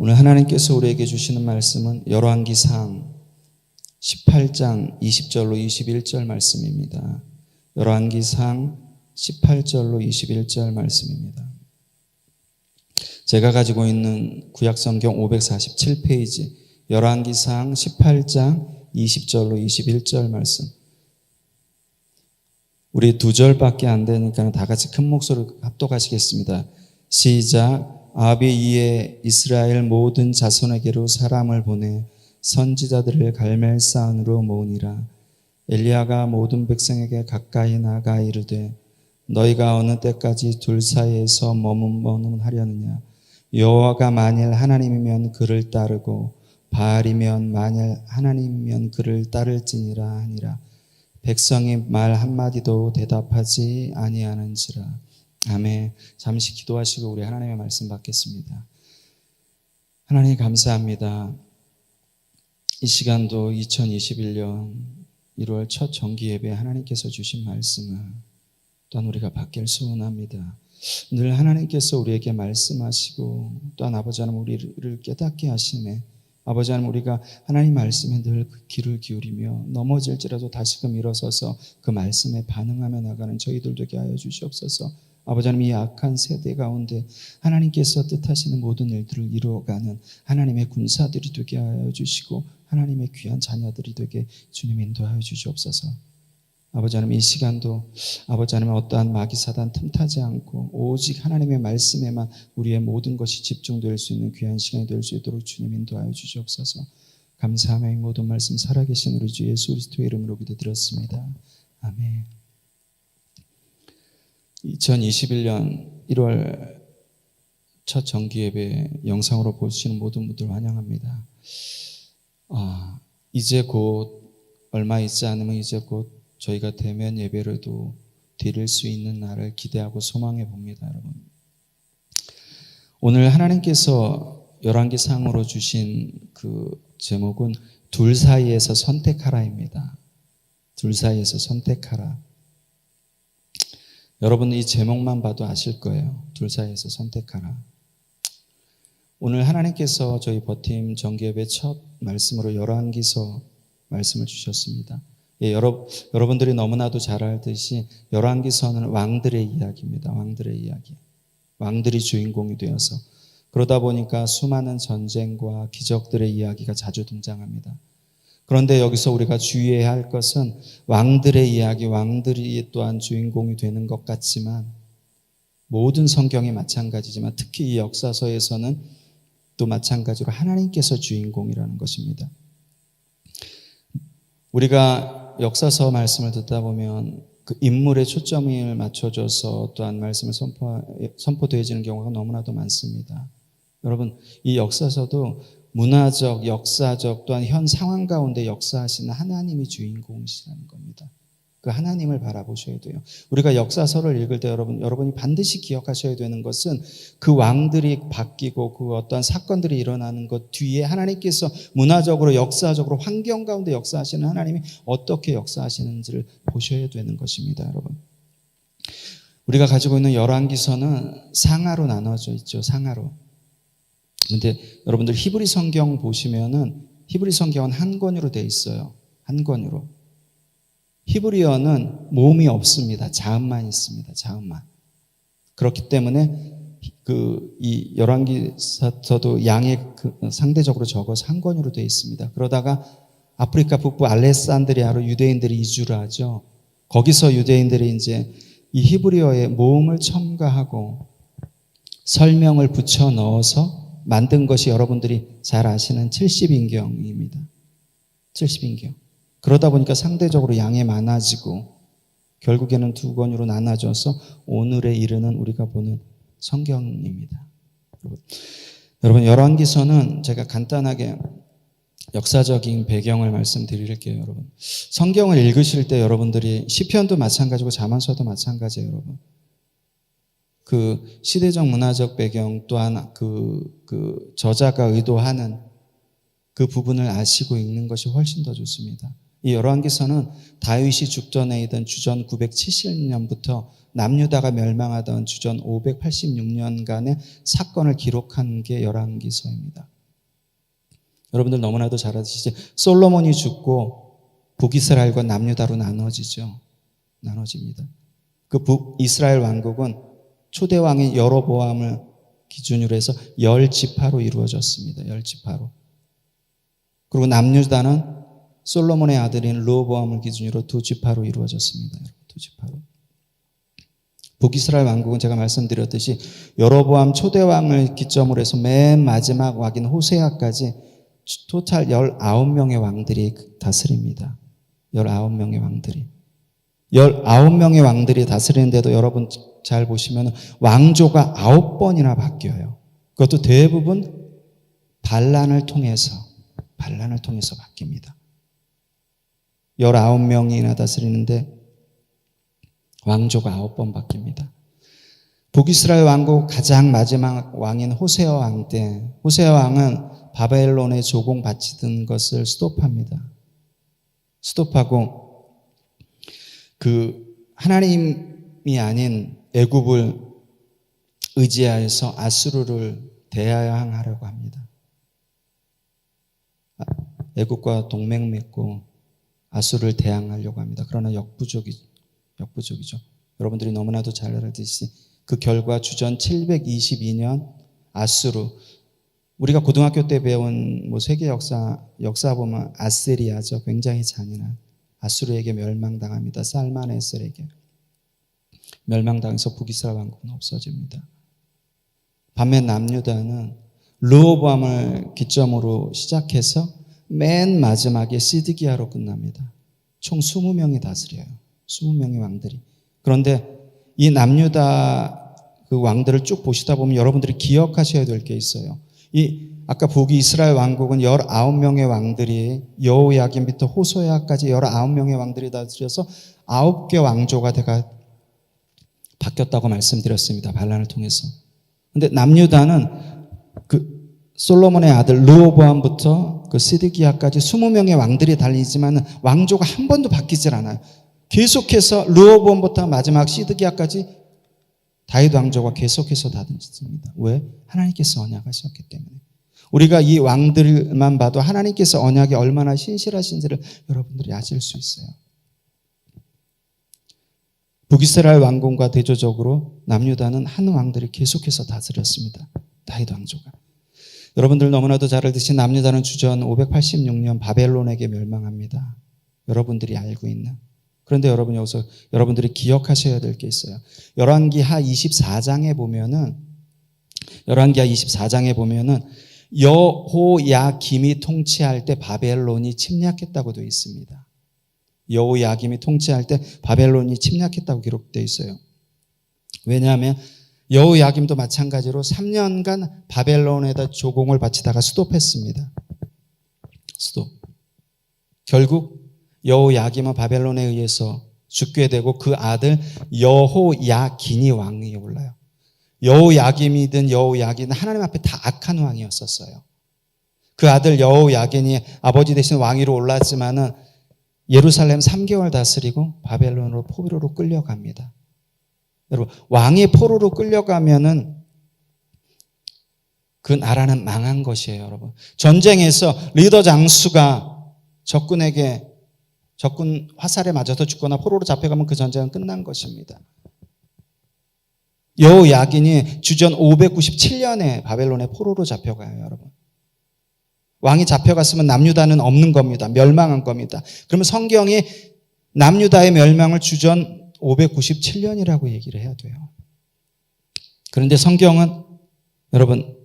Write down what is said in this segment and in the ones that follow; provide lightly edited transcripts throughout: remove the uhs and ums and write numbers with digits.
오늘 하나님께서 우리에게 주시는 말씀은 열왕기상 18장 20절로 21절 말씀입니다. 열왕기상 18절로 21절 말씀입니다. 제가 가지고 있는 구약성경 547페이지 열왕기상 18장 20절로 21절 말씀. 우리 2절밖에 안 되니까 다 같이 큰 목소리로 합독하시겠습니다. 시작. 아합이 이에 이스라엘 모든 자손에게로 사람을 보내 선지자들을 갈멜산으로 모으니라. 엘리야가 모든 백성에게 가까이 나가 이르되 너희가 어느 때까지 둘 사이에서 머뭇머뭇하려느냐. 여호와가 만일 하나님이면 그를 따르고 바알이면 만일 하나님이면 그를 따를지니라 하니라. 백성이 말 한마디도 대답하지 아니하는지라. 아멘. 잠시 기도하시고 우리 하나님의 말씀 받겠습니다. 하나님 감사합니다. 이 시간도 2021년 1월 첫 정기 예배 하나님께서 주신 말씀을 또한 우리가 받길 소원합니다. 늘 하나님께서 우리에게 말씀하시고 또한 아버지 하나님 우리를 깨닫게 하시네. 아버지 하나님 우리가 하나님 말씀에 늘 귀를 기울이며 넘어질지라도 다시금 일어서서 그 말씀에 반응하며 나가는 저희들 되게 하여 주시옵소서. 아버지 하나님 이 악한 세대 가운데 하나님께서 뜻하시는 모든 일들을 이루어가는 하나님의 군사들이 되게 하여 주시고 하나님의 귀한 자녀들이 되게 주님 인도하여 주시옵소서. 아버지 하나님 이 시간도 아버지 하나님 어떠한 마귀사단 틈타지 않고 오직 하나님의 말씀에만 우리의 모든 것이 집중될 수 있는 귀한 시간이 될 수 있도록 주님 인도하여 주시옵소서. 감사하며 이 모든 말씀 살아계신 우리 주 예수 그리스도의 이름으로 기도드렸습니다. 아멘. 2021년 1월 첫 정기예배 영상으로 보시는 모든 분들 환영합니다. 이제 곧 얼마 있지 않으면 이제 곧 저희가 대면 예배를도 드릴 수 있는 날을 기대하고 소망해 봅니다, 여러분. 오늘 하나님께서 열왕기상으로 주신 그 제목은 둘 사이에서 선택하라입니다. 둘 사이에서 선택하라. 여러분 이 제목만 봐도 아실 거예요. 둘 사이에서 선택하라. 오늘 하나님께서 저희 버팀 정기예배 첫 말씀으로 열왕기서 말씀을 주셨습니다. 예, 여러분들이 너무나도 잘 알듯이 열왕기서는 왕들의 이야기입니다. 왕들의 이야기. 왕들이 주인공이 되어서 그러다 보니까 수많은 전쟁과 기적들의 이야기가 자주 등장합니다. 그런데 여기서 우리가 주의해야 할 것은 왕들의 이야기, 왕들이 또한 주인공이 되는 것 같지만 모든 성경이 마찬가지지만 특히 이 역사서에서는 또 마찬가지로 하나님께서 주인공이라는 것입니다. 우리가 역사서 말씀을 듣다 보면 그 인물에 초점을 맞춰줘서 또한 말씀을 선포되어지는 경우가 너무나도 많습니다. 여러분 이 역사서도 문화적, 역사적 또한 현 상황 가운데 역사하시는 하나님이 주인공이시라는 겁니다. 그 하나님을 바라보셔야 돼요. 우리가 역사서를 읽을 때 여러분이 반드시 기억하셔야 되는 것은 그 왕들이 바뀌고 그 어떠한 사건들이 일어나는 것 뒤에 하나님께서 문화적으로, 역사적으로 환경 가운데 역사하시는 하나님이 어떻게 역사하시는지를 보셔야 되는 것입니다, 여러분. 우리가 가지고 있는 열왕기서는 상하로 나눠져 있죠, 상하로. 근데 여러분들 히브리 성경 보시면은 히브리 성경은 한 권으로 되어 있어요. 한 권으로. 히브리어는 모음이 없습니다. 자음만 있습니다. 자음만. 그렇기 때문에 이 열왕기서도 양이 상대적으로 적어서 한 권으로 되어 있습니다. 그러다가 아프리카 북부 알렉산드리아로 유대인들이 이주를 하죠. 거기서 유대인들이 이제 이 히브리어에 모음을 첨가하고 설명을 붙여 넣어서 만든 것이 여러분들이 잘 아시는 70인경입니다. 70인경. 그러다 보니까 상대적으로 양이 많아지고 결국에는 두 권으로 나눠져서 오늘에 이르는 우리가 보는 성경입니다. 여러분 열왕기서는 제가 간단하게 역사적인 배경을 말씀드릴게요, 여러분. 성경을 읽으실 때 여러분들이 시편도 마찬가지고 잠언서도 마찬가지예요, 여러분. 그 시대적 문화적 배경 또한 그 저자가 의도하는 그 부분을 아시고 읽는 것이 훨씬 더 좋습니다. 이 열왕기서는 다윗이 죽전에 있던 주전 970년부터 남유다가 멸망하던 주전 586년간의 사건을 기록한 게 열왕기서입니다. 여러분들 너무나도 잘 아시지 솔로몬이 죽고 북이스라엘과 남유다로 나눠지죠. 나눠집니다. 그 북이스라엘 왕국은 초대 왕인 여로보암을 기준으로 해서 10지파로 이루어졌습니다. 10지파로. 그리고 남유다는 솔로몬의 아들인 르호보암을 기준으로 2지파로 이루어졌습니다. 2지파로. 북이스라엘 왕국은 제가 말씀드렸듯이 여로보암 초대 왕을 기점으로 해서 맨 마지막 왕인 호세아까지 토탈 19명의 왕들이 다스립니다. 19명의 왕들이. 19명의 왕들이 다스리는데도 여러분 잘 보시면 왕조가 9번이나 바뀌어요. 그것도 대부분 반란을 통해서 바뀝니다. 19명이나 다스리는데 왕조가 9번 바뀝니다. 북이스라엘 왕국 가장 마지막 왕인 호세아 왕 때 호세아 왕은 바벨론에 조공바치던 것을 스톱합니다. 스톱하고 그 하나님이 아닌 애굽을 의지하여서 아수르를 대항하려고 합니다. 애굽과 동맹 맺고 아수르를 대항하려고 합니다. 그러나 역부족이죠. 여러분들이 너무나도 잘 알듯이 그 결과 주전 722년 아수르, 우리가 고등학교 때 배운 세계 역사 보면 아시리아죠. 굉장히 잔인한 아수르에게 멸망당합니다. 살마네셀에게 멸망당해서 북이스라엘 왕국은 없어집니다. 반면 남유다는 르호보암을 기점으로 시작해서 맨 마지막에 시드기야로 끝납니다. 총 20명이 다스려요. 20명의 왕들이. 그런데 이 남유다 그 왕들을 쭉 보시다 보면 여러분들이 기억하셔야 될 게 있어요. 아까 북이스라엘 왕국은 19명의 왕들이 여호야김부터 호소야까지 19명의 왕들이 다스려서 9개 왕조가 바뀌었다고 말씀드렸습니다. 반란을 통해서. 근데 남유다는 그 솔로몬의 아들 르호보암부터 그 시드기야까지 20명의 왕들이 달리지만 왕조가 한 번도 바뀌질 않아요. 계속해서 르호보암부터 마지막 시드기야까지 다윗 왕조가 계속해서 다듬습니다. 왜? 하나님께서 언약하셨기 때문에. 우리가 이 왕들만 봐도 하나님께서 언약이 얼마나 신실하신지를 여러분들이 아실 수 있어요. 북이스라엘 왕국과 대조적으로 남유다는 한 왕들이 계속해서 다스렸습니다. 다윗 왕조가. 여러분들 너무나도 잘 알듯이 남유다는 주전 586년 바벨론에게 멸망합니다. 여러분들이 알고 있는. 그런데 여러분 여기서 여러분들이 기억하셔야 될 게 있어요. 열왕기하 24장에 보면은 여호야김이 통치할 때 바벨론이 침략했다고 되어 있습니다. 여호야김이 통치할 때 바벨론이 침략했다고 기록되어 있어요. 왜냐하면 여호야김도 마찬가지로 3년간 바벨론에다 조공을 바치다가 스톱했습니다. 스톱. 결국 여호야김은 바벨론에 의해서 죽게 되고 그 아들 여호야긴이 왕위에 올라요. 여호야김이든 여호야긴은 하나님 앞에 다 악한 왕이었었어요. 그 아들 여호야긴이 아버지 대신 왕위로 올랐지만은 예루살렘 3개월 다스리고 바벨론으로 포로로 끌려갑니다. 여러분, 왕이 포로로 끌려가면은 그 나라는 망한 것이에요, 여러분. 전쟁에서 리더 장수가 적군 화살에 맞아서 죽거나 포로로 잡혀가면 그 전쟁은 끝난 것입니다. 여호야긴이 주전 597년에 바벨론에 포로로 잡혀가요, 여러분. 왕이 잡혀갔으면 남유다는 없는 겁니다. 멸망한 겁니다. 그러면 성경이 남유다의 멸망을 주전 597년이라고 얘기를 해야 돼요. 그런데 성경은 여러분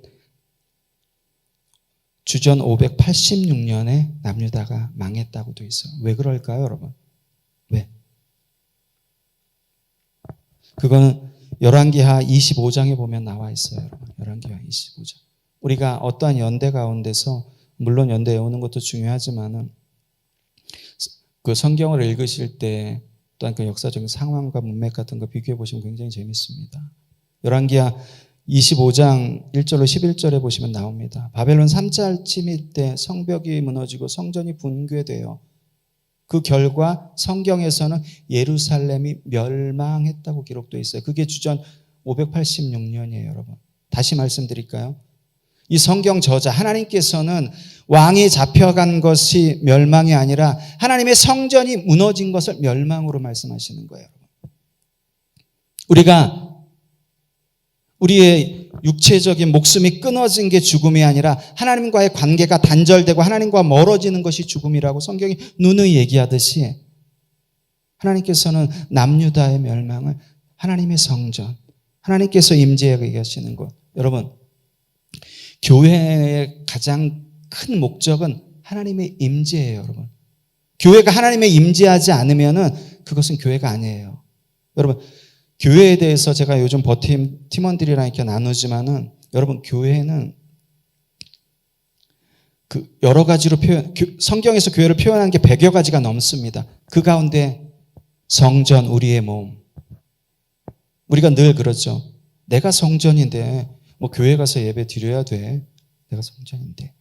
주전 586년에 남유다가 망했다고 되어 있어요. 왜 그럴까요, 여러분? 왜? 그거는 열왕기하 25장에 보면 나와 있어요, 여러분. 열왕기하 25장. 우리가 어떠한 연대 가운데서 물론 연대 외우는 것도 중요하지만은 그 성경을 읽으실 때 또한 그 역사적인 상황과 문맥 같은 거 비교해 보시면 굉장히 재밌습니다. 열왕기하 25장 1절로 11절에 보시면 나옵니다. 바벨론 3차 침입 때 성벽이 무너지고 성전이 붕괴돼요. 그 결과 성경에서는 예루살렘이 멸망했다고 기록되어 있어요. 그게 주전 586년이에요, 여러분. 다시 말씀드릴까요? 이 성경 저자 하나님께서는 왕이 잡혀간 것이 멸망이 아니라 하나님의 성전이 무너진 것을 멸망으로 말씀하시는 거예요. 우리가 우리의 육체적인 목숨이 끊어진 게 죽음이 아니라 하나님과의 관계가 단절되고 하나님과 멀어지는 것이 죽음이라고 성경이 누누이 얘기하듯이 하나님께서는 남유다의 멸망을 하나님의 성전, 하나님께서 임재해 계시는 것. 여러분, 교회의 가장 큰 목적은 하나님의 임재예요, 여러분. 교회가 하나님의 임재하지 않으면은 그것은 교회가 아니에요. 여러분, 교회에 대해서 제가 요즘 버팀 팀원들이랑 이렇게 나누지만은 여러분, 교회는 그 여러 가지로 성경에서 교회를 표현하는 게 100여 가지가 넘습니다. 그 가운데 성전, 우리의 몸. 우리가 늘 그러죠. 내가 성전인데 뭐 교회 가서 예배 드려야 돼. 내가 성전인데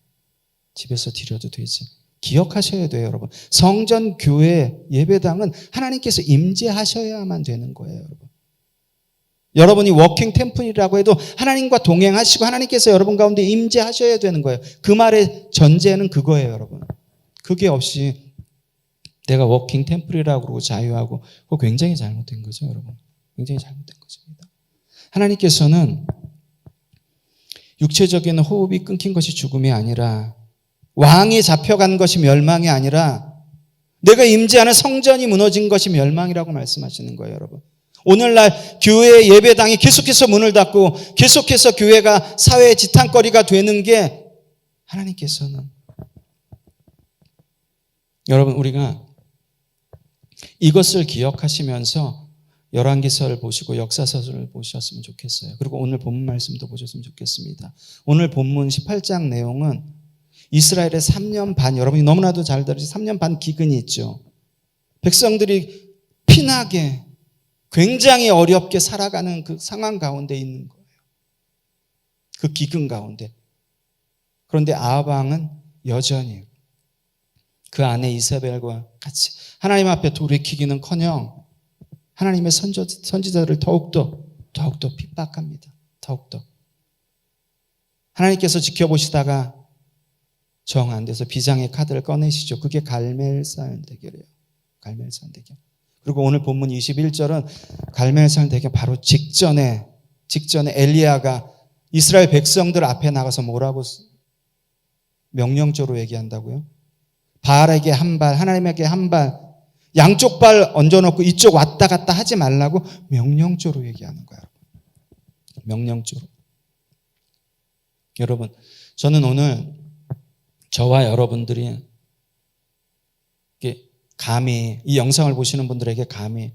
집에서 드려도 되지. 기억하셔야 돼요, 여러분. 성전, 교회, 예배당은 하나님께서 임재하셔야만 되는 거예요, 여러분. 여러분이 워킹 템플이라고 해도 하나님과 동행하시고 하나님께서 여러분 가운데 임재하셔야 되는 거예요. 그 말의 전제는 그거예요, 여러분. 그게 없이 내가 워킹 템플이라고 그러고 자유하고 그거 굉장히 잘못된 거죠, 여러분. 굉장히 잘못된 것입니다. 하나님께서는 육체적인 호흡이 끊긴 것이 죽음이 아니라 왕이 잡혀간 것이 멸망이 아니라 내가 임재하는 성전이 무너진 것이 멸망이라고 말씀하시는 거예요, 여러분. 오늘날 교회 예배당이 계속해서 문을 닫고 계속해서 교회가 사회의 지탄거리가 되는 게 하나님께서는 여러분 우리가 이것을 기억하시면서 열왕기서를 보시고 역사서를 보셨으면 좋겠어요. 그리고 오늘 본문 말씀도 보셨으면 좋겠습니다. 오늘 본문 18장 내용은 이스라엘의 3년 반, 여러분이 너무나도 잘 들으시 3년 반 기근이 있죠. 백성들이 피나게 굉장히 어렵게 살아가는 그 상황 가운데 있는 거예요. 그 기근 가운데. 그런데 아합 왕은 여전히 그 아내 이세벨과 같이 하나님 앞에 돌이키기는커녕 하나님의 선지자들을 더욱더 핍박합니다. 더욱더. 하나님께서 지켜보시다가 정 안 돼서 비장의 카드를 꺼내시죠. 그게 갈멜산 대결이에요. 갈멜산 대결. 그리고 오늘 본문 21절은 갈멜산 대결 바로 직전에 엘리야가 이스라엘 백성들 앞에 나가서 뭐라고 명령조로 얘기한다고요? 바알에게 한 발, 하나님에게 한 발, 양쪽 발 얹어놓고 이쪽 왔다 갔다 하지 말라고 명령조로 얘기하는 거예요. 명령조로. 여러분, 저는 오늘 저와 여러분들이 감히 이 영상을 보시는 분들에게 감히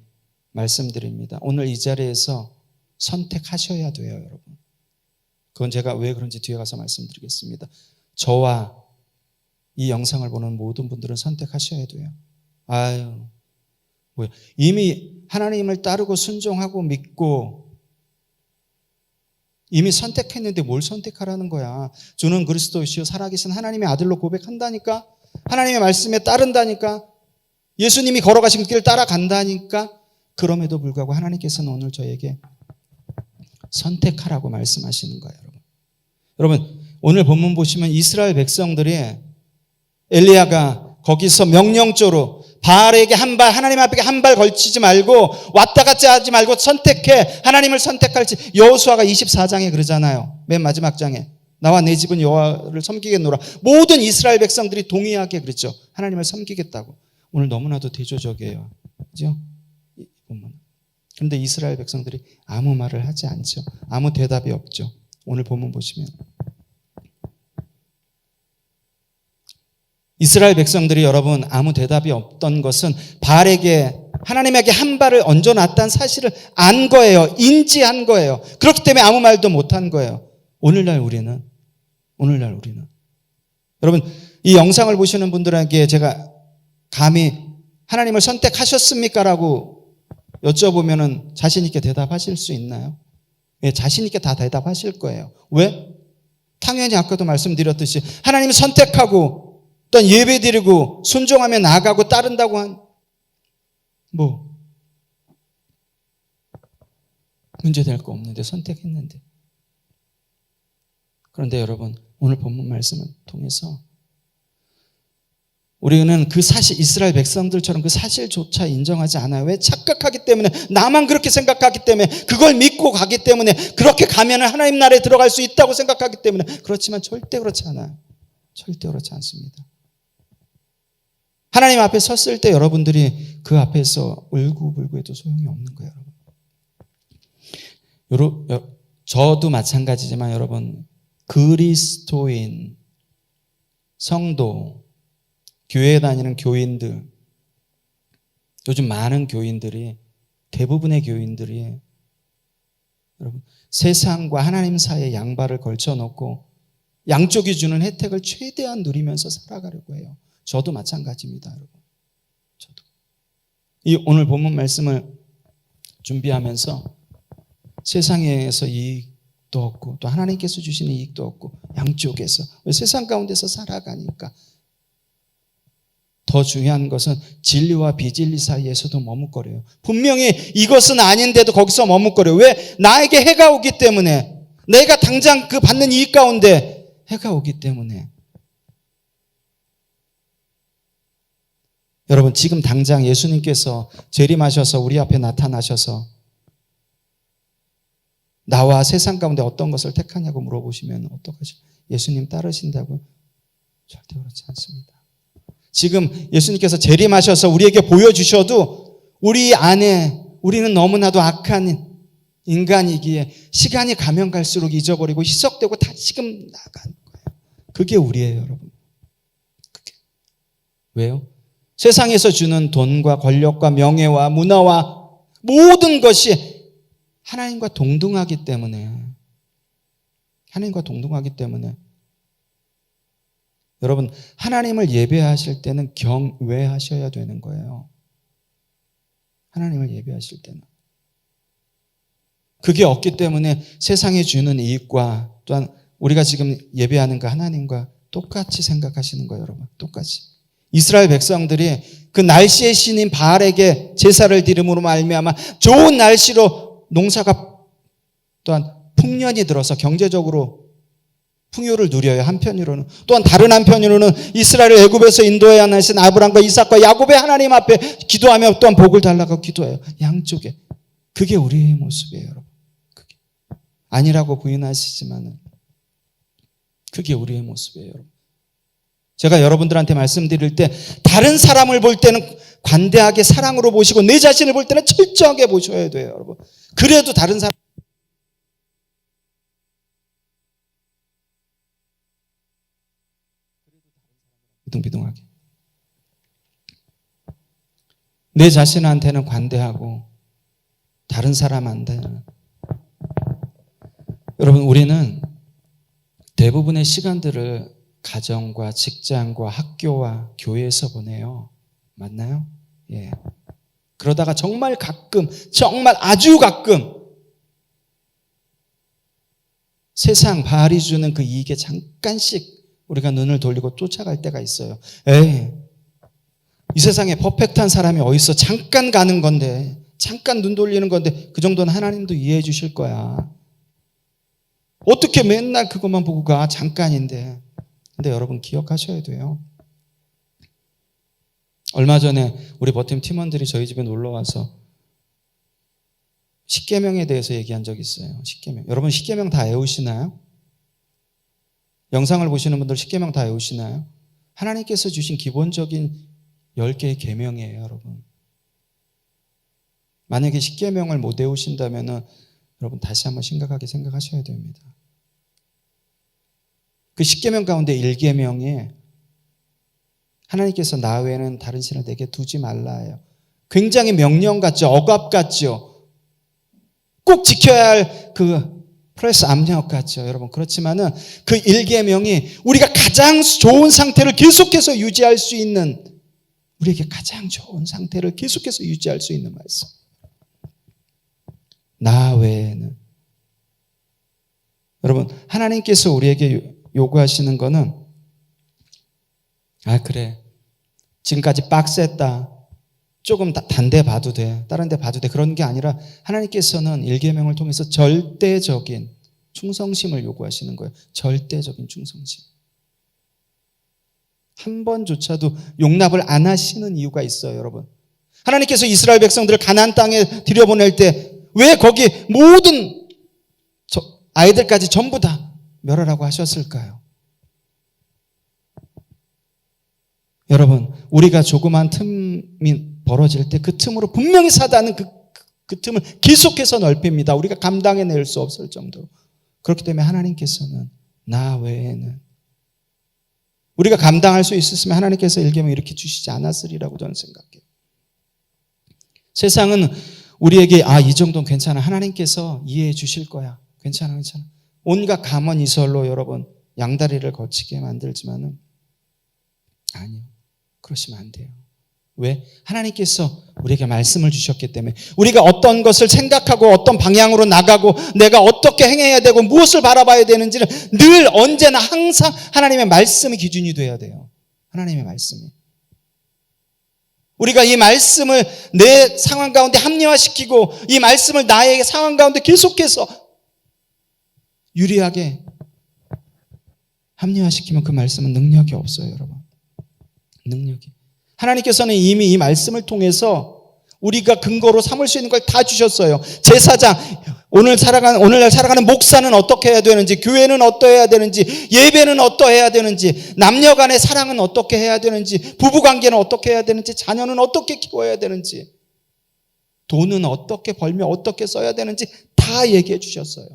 말씀드립니다. 오늘 이 자리에서 선택하셔야 돼요, 여러분. 그건 제가 왜 그런지 뒤에 가서 말씀드리겠습니다. 저와 이 영상을 보는 모든 분들은 선택하셔야 돼요. 이미 하나님을 따르고 순종하고 믿고 이미 선택했는데 뭘 선택하라는 거야. 주는 그리스도시요 살아계신 하나님의 아들로 고백한다니까. 하나님의 말씀에 따른다니까. 예수님이 걸어가신 길을 따라간다니까. 그럼에도 불구하고 하나님께서는 오늘 저에게 선택하라고 말씀하시는 거예요, 여러분. 여러분, 오늘 본문 보시면 이스라엘 백성들이 엘리야가 거기서 명령조로 바알에게 한 발, 하나님 앞에 한 발 걸치지 말고 왔다 갔다 하지 말고 선택해. 하나님을 선택할지. 여호수아가 24장에 그러잖아요. 맨 마지막 장에. 나와 내 집은 여호와를 섬기겠노라. 모든 이스라엘 백성들이 동의하게 그랬죠. 하나님을 섬기겠다고. 오늘 너무나도 대조적이에요. 그죠? 그런데 이스라엘 백성들이 아무 말을 하지 않죠. 아무 대답이 없죠. 오늘 본문 보시면 이스라엘 백성들이 여러분 아무 대답이 없던 것은 바알에게 하나님에게 한 발을 얹어놨다는 사실을 안 거예요. 인지한 거예요. 그렇기 때문에 아무 말도 못한 거예요. 오늘날 우리는 여러분 이 영상을 보시는 분들에게 제가 감히 하나님을 선택하셨습니까? 라고 여쭤보면 자신 있게 대답하실 수 있나요? 예, 자신 있게 다 대답하실 거예요. 왜? 당연히 아까도 말씀드렸듯이 하나님을 선택하고 또한 예배드리고 순종하며 나아가고 따른다고 한 문제될 거 없는데 선택했는데 그런데 여러분, 오늘 본문 말씀을 통해서 우리는 그 사실, 이스라엘 백성들처럼 그 사실조차 인정하지 않아요. 왜? 착각하기 때문에, 나만 그렇게 생각하기 때문에, 그걸 믿고 가기 때문에, 그렇게 가면 하나님 나라에 들어갈 수 있다고 생각하기 때문에. 그렇지만 절대 그렇지 않아요. 절대 그렇지 않습니다. 하나님 앞에 섰을 때 여러분들이 그 앞에서 울고불고 해도 소용이 없는 거예요, 여러분. 저도 마찬가지지만 여러분, 그리스도인, 성도, 교회에 다니는 교인들, 요즘 많은 교인들이, 대부분의 교인들이 여러분, 세상과 하나님 사이에 양발을 걸쳐놓고 양쪽이 주는 혜택을 최대한 누리면서 살아가려고 해요. 저도 마찬가지입니다, 여러분. 저도. 이 오늘 본문 말씀을 준비하면서 세상에서 이익도 없고 또 하나님께서 주시는 이익도 없고 양쪽에서, 왜? 세상 가운데서 살아가니까. 더 중요한 것은 진리와 비진리 사이에서도 머뭇거려요. 분명히 이것은 아닌데도 거기서 머뭇거려요. 왜? 나에게 해가 오기 때문에. 내가 당장 그 받는 이익 가운데 해가 오기 때문에. 여러분, 지금 당장 예수님께서 재림하셔서 우리 앞에 나타나셔서 나와 세상 가운데 어떤 것을 택하냐고 물어보시면 어떡하죠? 예수님 따르신다고요? 절대 그렇지 않습니다. 지금 예수님께서 재림하셔서 우리에게 보여주셔도 우리 안에, 우리는 너무나도 악한 인간이기에 시간이 가면 갈수록 잊어버리고 희석되고 다시금 나가는 거예요. 그게 우리예요, 여러분. 그게. 왜요? 세상에서 주는 돈과 권력과 명예와 문화와 모든 것이 하나님과 동등하기 때문에, 하나님과 동등하기 때문에 여러분, 하나님을 예배하실 때는 경외하셔야 되는 거예요. 하나님을 예배하실 때는. 그게 없기 때문에 세상에 주는 이익과 또한 우리가 지금 예배하는 그 하나님과 똑같이 생각하시는 거예요, 여러분. 똑같이. 이스라엘 백성들이 그 날씨의 신인 바알에게 제사를 드림으로 말미암아 좋은 날씨로 농사가 또한 풍년이 들어서 경제적으로 풍요를 누려요. 한편으로는. 또한 다른 한편으로는 이스라엘을 애굽에서 인도해야 하신 아브라함과 이삭과 야곱의 하나님 앞에 기도하며 또한 복을 달라고 기도해요. 양쪽에. 그게 우리의 모습이에요, 여러분. 그게. 아니라고 부인하시지만은 그게 우리의 모습이에요, 여러분. 제가 여러분들한테 말씀드릴 때 다른 사람을 볼 때는 관대하게 사랑으로 보시고 내 자신을 볼 때는 철저하게 보셔야 돼요, 여러분. 그래도 다른 사람 비둥비둥하게. 내 자신한테는 관대하고 다른 사람한테는. 여러분, 우리는 대부분의 시간들을 가정과 직장과 학교와 교회에서 보내요. 맞나요? 예. 그러다가 정말 가끔, 정말 아주 가끔 세상 바알이 주는 그 이익에 잠깐씩 우리가 눈을 돌리고 쫓아갈 때가 있어요. 에이, 이 세상에 퍼펙트한 사람이 어딨어? 잠깐 가는 건데, 잠깐 눈 돌리는 건데 그 정도는 하나님도 이해해 주실 거야. 어떻게 맨날 그것만 보고 가? 잠깐인데. 근데 여러분 기억하셔야 돼요. 얼마 전에 우리 버팀 팀원들이 저희 집에 놀러와서 십계명에 대해서 얘기한 적이 있어요. 십계명. 여러분 십계명 다 외우시나요? 영상을 보시는 분들 십계명 다 외우시나요? 하나님께서 주신 기본적인 10개의 계명이에요, 여러분. 만약에 십계명을 못 외우신다면 여러분 다시 한번 심각하게 생각하셔야 됩니다. 그 십계명 가운데 1계명에 하나님께서 나 외에는 다른 신을 내게 두지 말라예요. 굉장히 명령 같죠? 억압 같죠? 꼭 지켜야 할 그 프레스 압력 같죠, 여러분. 그렇지만은 그 1계명이 우리가 가장 좋은 상태를 계속해서 유지할 수 있는, 우리에게 가장 좋은 상태를 계속해서 유지할 수 있는 말씀. 나 외에는. 여러분, 하나님께서 우리에게 요구하시는 거는, 아, 그래. 지금까지 빡셌다. 조금 단데 봐도 돼. 다른 데 봐도 돼. 그런 게 아니라 하나님께서는 1계명을 통해서 절대적인 충성심을 요구하시는 거예요. 절대적인 충성심. 한 번조차도 용납을 안 하시는 이유가 있어요, 여러분. 하나님께서 이스라엘 백성들을 가나안 땅에 들여보낼 때 왜 거기 모든 아이들까지 전부 다 멸하라고 하셨을까요? 여러분, 우리가 조그만 틈이 벌어질 때 그 틈으로 분명히 사단은 그 틈을 계속해서 넓힙니다. 우리가 감당해낼 수 없을 정도로. 그렇기 때문에 하나님께서는 나 외에는 우리가 감당할 수 있었으면 하나님께서 일개명 이렇게 주시지 않았으리라고 저는 생각해요. 세상은 우리에게 이 정도는 괜찮아. 하나님께서 이해해 주실 거야. 괜찮아. 온갖 감언이설로 여러분 양다리를 거치게 만들지만은 아니요. 그러시면 안 돼요. 왜? 하나님께서 우리에게 말씀을 주셨기 때문에 우리가 어떤 것을 생각하고 어떤 방향으로 나가고 내가 어떻게 행해야 되고 무엇을 바라봐야 되는지를 늘 언제나 항상 하나님의 말씀이 기준이 돼야 돼요. 하나님의 말씀이. 우리가 이 말씀을 내 상황 가운데 합리화시키고 이 말씀을 나의 상황 가운데 계속해서 유리하게 합리화시키면 그 말씀은 능력이 없어요, 여러분. 능력이. 하나님께서는 이미 이 말씀을 통해서 우리가 근거로 삼을 수 있는 걸 다 주셨어요. 제사장, 오늘날 살아가는 목사는 어떻게 해야 되는지, 교회는 어떠해야 되는지, 예배는 어떠해야 되는지, 남녀 간의 사랑은 어떻게 해야 되는지, 부부관계는 어떻게 해야 되는지, 자녀는 어떻게 키워야 되는지, 돈은 어떻게 벌며 어떻게 써야 되는지 다 얘기해 주셨어요.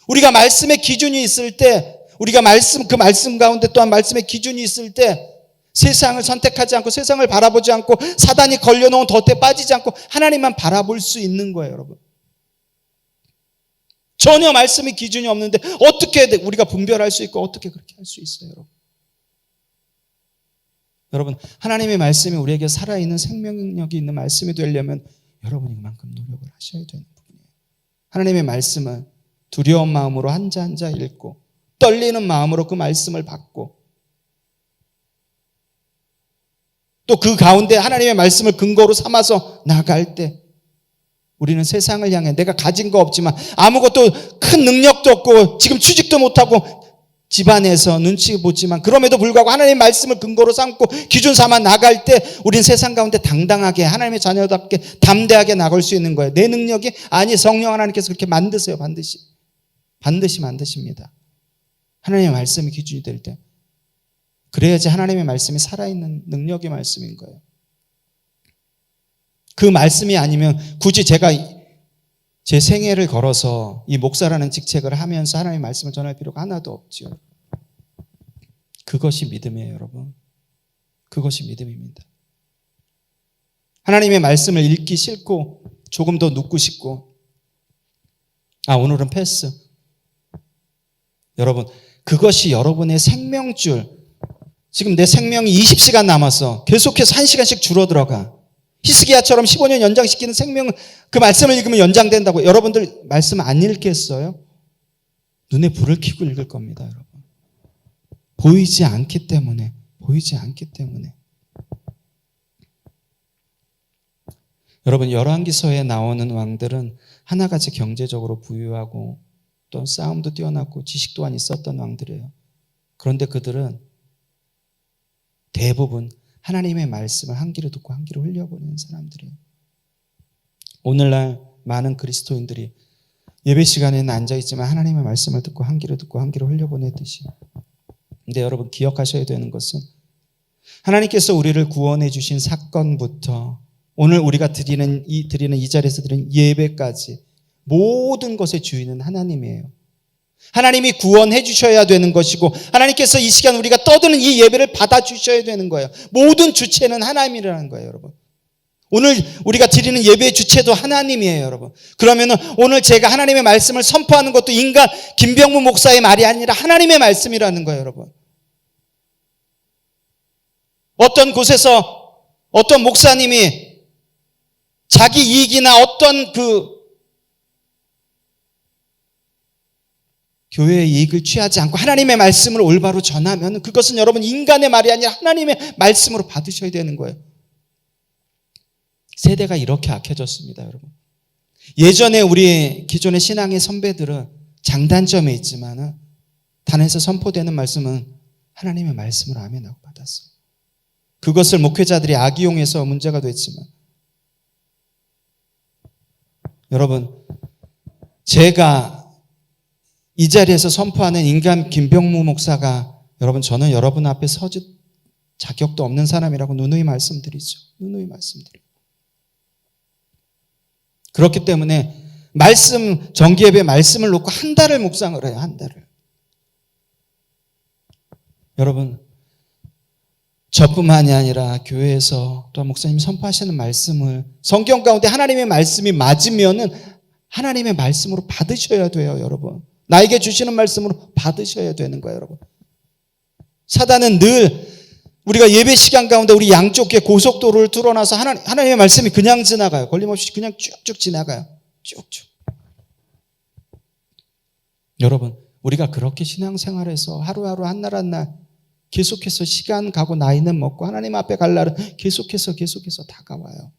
우리가 말씀의 기준이 있을 때, 우리가 그 말씀 가운데 또한 말씀의 기준이 있을 때 세상을 선택하지 않고 세상을 바라보지 않고 사단이 걸려놓은 덫에 빠지지 않고 하나님만 바라볼 수 있는 거예요, 여러분. 전혀 말씀의 기준이 없는데 어떻게 우리가 분별할 수 있고 어떻게 그렇게 할 수 있어요, 여러분. 여러분, 하나님의 말씀이 우리에게 살아있는 생명력이 있는 말씀이 되려면 여러분이 그만큼 노력을 하셔야 되는 부분이에요. 하나님의 말씀은 두려운 마음으로 한자 한자 읽고 떨리는 마음으로 그 말씀을 받고 또 그 가운데 하나님의 말씀을 근거로 삼아서 나갈 때 우리는 세상을 향해 내가 가진 거 없지만 아무것도 큰 능력도 없고 지금 취직도 못하고 집안에서 눈치 보지만 그럼에도 불구하고 하나님의 말씀을 근거로 삼고 기준 삼아 나갈 때 우리는 세상 가운데 당당하게 하나님의 자녀답게 담대하게 나갈 수 있는 거예요. 내 능력이 아니 성령 하나님께서 그렇게 만드세요. 반드시 만드십니다. 하나님의 말씀이 기준이 될 때 그래야지 하나님의 말씀이 살아있는 능력의 말씀인 거예요. 그 말씀이 아니면 굳이 제가 제 생애를 걸어서 이 목사라는 직책을 하면서 하나님의 말씀을 전할 필요가 하나도 없죠. 그것이 믿음이에요, 여러분. 그것이 믿음입니다. 하나님의 말씀을 읽기 싫고 조금 더 눕고 싶고 오늘은 패스. 여러분, 그것이 여러분의 생명줄. 지금 내 생명이 20시간 남았어. 계속해서 1시간씩 줄어들어가. 히스기야처럼 15년 연장시키는 생명을 그 말씀을 읽으면 연장된다고. 여러분들 말씀 안 읽겠어요? 눈에 불을 켜고 읽을 겁니다, 여러분. 보이지 않기 때문에. 여러분, 열왕기서에 나오는 왕들은 하나같이 경제적으로 부유하고 또 싸움도 뛰어났고 지식 또한 있었던 왕들이에요. 그런데 그들은 대부분 하나님의 말씀을 한 귀로 듣고 한 귀로 흘려보내는 사람들이에요. 오늘날 많은 그리스도인들이 예배 시간에는 앉아있지만 하나님의 말씀을 듣고 한 귀로 듣고 한 귀로 흘려보내듯이. 근데 여러분 기억하셔야 되는 것은 하나님께서 우리를 구원해 주신 사건부터 오늘 우리가 드리는 이 자리에서 드리는 예배까지 모든 것의 주인은 하나님이에요. 하나님이 구원해 주셔야 되는 것이고 하나님께서 이 시간 우리가 떠드는 이 예배를 받아주셔야 되는 거예요. 모든 주체는 하나님이라는 거예요, 여러분. 오늘 우리가 드리는 예배의 주체도 하나님이에요, 여러분. 그러면 오늘 제가 하나님의 말씀을 선포하는 것도 인간 김병무 목사의 말이 아니라 하나님의 말씀이라는 거예요, 여러분. 어떤 곳에서 어떤 목사님이 자기 이익이나 어떤 교회의 이익을 취하지 않고 하나님의 말씀을 올바로 전하면 그것은 여러분 인간의 말이 아니라 하나님의 말씀으로 받으셔야 되는 거예요. 세대가 이렇게 악해졌습니다, 여러분. 예전에 우리 기존의 신앙의 선배들은 장단점이 있지만 단에서 선포되는 말씀은 하나님의 말씀을 아멘하고 받았어요. 그것을 목회자들이 악이용해서 문제가 됐지만 여러분, 제가 이 자리에서 선포하는 인간 김병무 목사가 여러분, 저는 여러분 앞에 서줄 자격도 없는 사람이라고 누누이 말씀드리죠. 누누이 말씀드리고. 그렇기 때문에 말씀, 정기예배 말씀을 놓고 한 달을 묵상을 해요. 한 달을. 여러분, 저뿐만이 아니라 교회에서 또 목사님이 선포하시는 말씀을 성경 가운데 하나님의 말씀이 맞으면은 하나님의 말씀으로 받으셔야 돼요, 여러분. 나에게 주시는 말씀으로 받으셔야 되는 거예요, 여러분. 사단은 늘 우리가 예배 시간 가운데 우리 양쪽에 고속도로를 뚫어놔서 하나님의 말씀이 그냥 지나가요. 걸림없이 그냥 쭉쭉 지나가요. 쭉쭉. 여러분, 우리가 그렇게 신앙생활에서 하루하루 한 날 한 날 계속해서 시간 가고 나이는 먹고 하나님 앞에 갈 날은 계속해서 다가와요.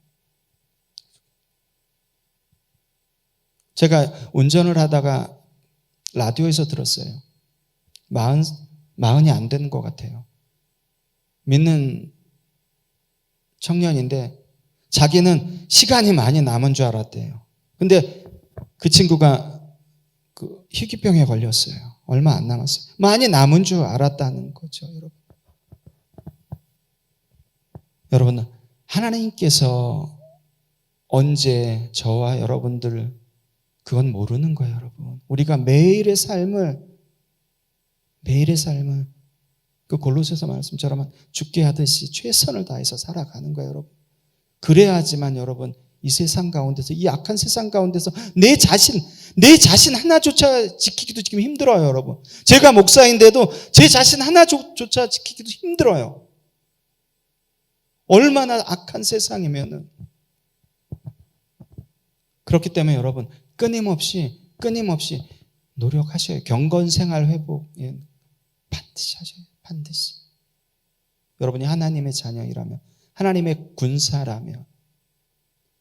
제가 운전을 하다가 라디오에서 들었어요. 마흔이 안 되는 것 같아요. 믿는 청년인데 자기는 시간이 많이 남은 줄 알았대요. 근데 그 친구가 그 희귀병에 걸렸어요. 얼마 안 남았어요. 많이 남은 줄 알았다는 거죠, 여러분. 여러분, 하나님께서 언제 저와 여러분들 그건 모르는 거예요, 여러분. 우리가 매일의 삶을 그 골로새서 말씀처럼 죽게 하듯이 최선을 다해서 살아가는 거예요, 여러분. 그래야지만 여러분 이 세상 가운데서, 이 악한 세상 가운데서 내 자신 하나조차 지키기도 지금 힘들어요, 여러분. 제가 목사인데도 제 자신 하나조차 지키기도 힘들어요. 얼마나 악한 세상이면은. 그렇기 때문에 여러분 끊임없이 노력하셔야, 경건생활 회복 반드시 하셔요. 반드시. 여러분이 하나님의 자녀이라면, 하나님의 군사라면,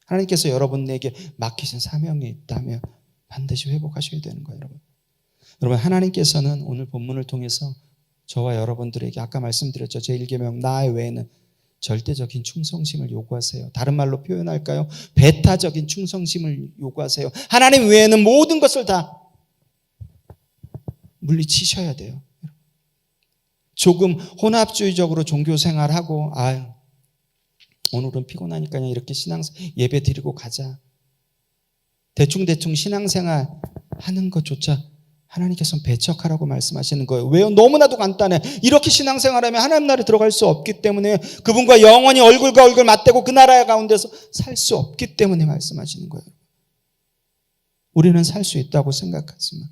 하나님께서 여러분에게 맡기신 사명이 있다면 반드시 회복하셔야 되는 거예요, 여러분. 여러분, 하나님께서는 오늘 본문을 통해서 저와 여러분들에게 아까 말씀드렸죠. 제1계명 나 외에는 절대적인 충성심을 요구하세요. 다른 말로 표현할까요? 배타적인 충성심을 요구하세요. 하나님 외에는 모든 것을 다 물리치셔야 돼요. 조금 혼합주의적으로 종교생활하고 오늘은 피곤하니까 그냥 이렇게 예배 드리고 가자. 대충 신앙생활 하는 것조차 하나님께서는 배척하라고 말씀하시는 거예요. 왜요? 너무나도 간단해. 이렇게 신앙생활하면 하나님 나라에 들어갈 수 없기 때문에, 그분과 영원히 얼굴과 얼굴 맞대고 그 나라 가운데서 살 수 없기 때문에 말씀하시는 거예요. 우리는 살 수 있다고 생각하지만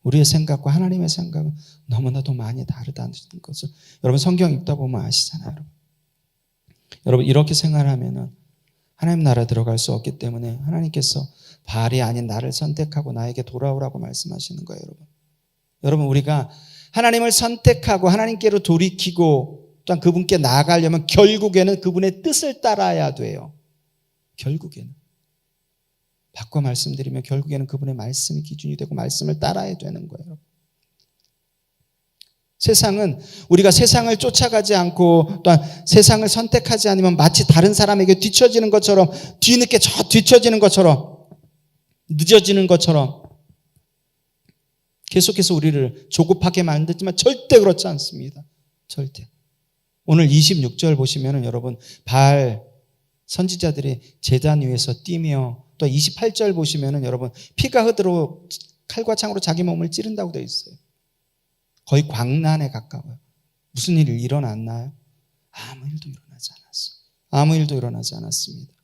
우리의 생각과 하나님의 생각은 너무나도 많이 다르다는 것을 여러분 성경 읽다 보면 아시잖아요. 여러분 이렇게 생활하면은 하나님 나라 들어갈 수 없기 때문에 하나님께서 바알이 아닌 나를 선택하고 나에게 돌아오라고 말씀하시는 거예요, 여러분. 여러분, 우리가 하나님을 선택하고 하나님께로 돌이키고 또한 그분께 나아가려면 결국에는 그분의 뜻을 따라야 돼요. 결국에는. 바꿔 말씀드리면 결국에는 그분의 말씀이 기준이 되고 말씀을 따라야 되는 거예요. 세상은 우리가 세상을 쫓아가지 않고 또한 세상을 선택하지 않으면 마치 다른 사람에게 뒤처지는 것처럼, 뒤늦게 뒤처지는 것처럼, 늦어지는 것처럼 계속해서 우리를 조급하게 만들지만 절대 그렇지 않습니다. 절대. 오늘 26절 보시면은 여러분 바알 선지자들이 제단 위에서 뛰며, 또 28절 보시면은 여러분 피가 흐르러 칼과 창으로 자기 몸을 찌른다고 되어 있어요. 거의 광란에 가까워요. 무슨 일이 일어났나요? 아무 일도 일어나지 않았어요. 아무 일도 일어나지 않았습니다.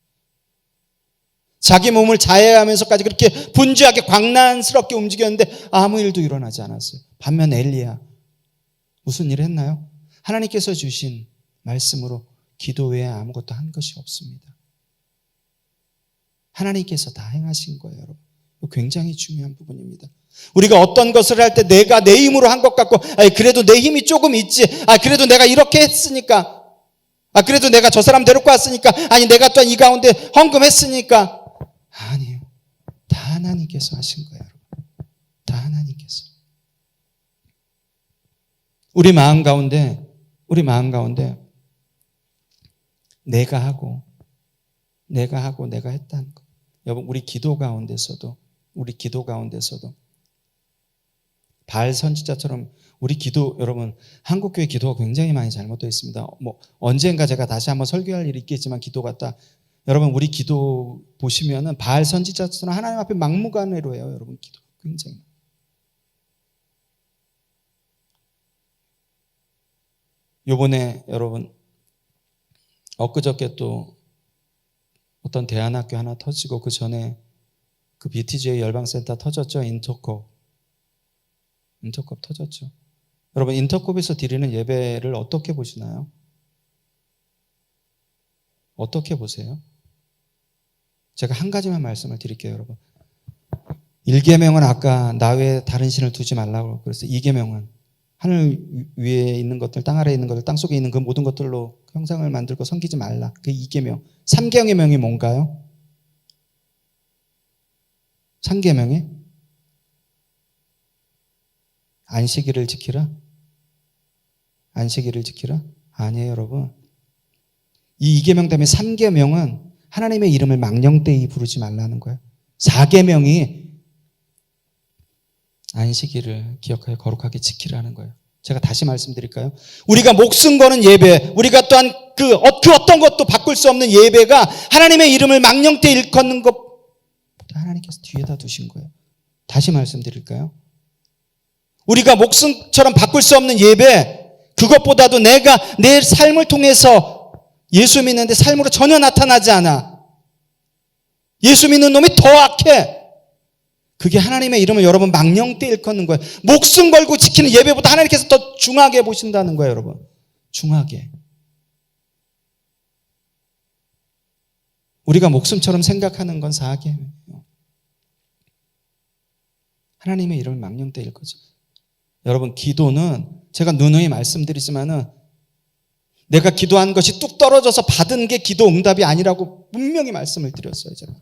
자기 몸을 자해하면서까지 그렇게 분주하게 광란스럽게 움직였는데 아무 일도 일어나지 않았어요. 반면 엘리야 무슨 일을 했나요? 하나님께서 주신 말씀으로 기도 외에 아무것도 한 것이 없습니다. 하나님께서 다 행하신 거예요, 여러분. 굉장히 중요한 부분입니다. 우리가 어떤 것을 할 때 내가 내 힘으로 한 것 같고, 그래도 내 힘이 조금 있지, 그래도 내가 이렇게 했으니까, 그래도 내가 저 사람 데리고 왔으니까, 아니 내가 또 이 가운데 헌금했으니까. 아니요. 다 하나님께서 하신 거예요, 여러분. 다 다 하나님께서. 우리 마음 가운데 내가 하고 내가 했다는 것. 여러분, 우리 기도 가운데서도 바알 선지자처럼 우리 기도, 여러분, 한국교회 기도가 굉장히 많이 잘못되어 있습니다. 언젠가 제가 다시 한번 설교할 일이 있겠지만 기도가 딱, 여러분, 우리 기도 보시면은 바알 선지자처럼 하나님 앞에 막무가내로 해요. 여러분, 기도 굉장히. 요번에 여러분, 엊그저께 또 어떤 대안학교 하나 터지고, 그 전에 그 BTJ 열방센터 터졌죠. 인터콥 터졌죠. 여러분, 인터콥에서 드리는 예배를 어떻게 보시나요? 어떻게 보세요? 제가 한 가지만 말씀을 드릴게요, 여러분. 1계명은 아까 나 외에 다른 신을 두지 말라고 그랬어요. 2계명은 하늘 위에 있는 것들, 땅 아래에 있는 것들, 땅 속에 있는 그 모든 것들로 형상을 만들고 섬기지 말라. 그 2계명. 3계명이 뭔가요? 3계명이 안식일을 지키라? 아니에요, 여러분. 이 2계명 때문에 3계명은 하나님의 이름을 망령되이 부르지 말라는 거예요. 4계명이 안식일을 기억하여 거룩하게 지키라는 거예요. 제가 다시 말씀드릴까요? 우리가 목숨 거는 예배, 우리가 또한 그 어떤 것도 바꿀 수 없는 예배가 하나님의 이름을 망령되이 일컫는 것보다 하나님께서 뒤에다 두신 거예요. 다시 말씀드릴까요? 우리가 목숨처럼 바꿀 수 없는 예배, 그것보다도 내가 내 삶을 통해서 예수 믿는데 삶으로 전혀 나타나지 않아. 예수 믿는 놈이 더 악해. 그게 하나님의 이름을 여러분 망령되이 일컫는 거예요. 목숨 걸고 지키는 예배보다 하나님께서 더 중하게 보신다는 거예요, 여러분. 중하게. 우리가 목숨처럼 생각하는 건 4계명이에요. 하나님의 이름을 망령되이 일컫죠. 여러분, 기도는 제가 누누이 말씀드리지만은 내가 기도한 것이 뚝 떨어져서 받은 게 기도 응답이 아니라고 분명히 말씀을 드렸어요, 제가.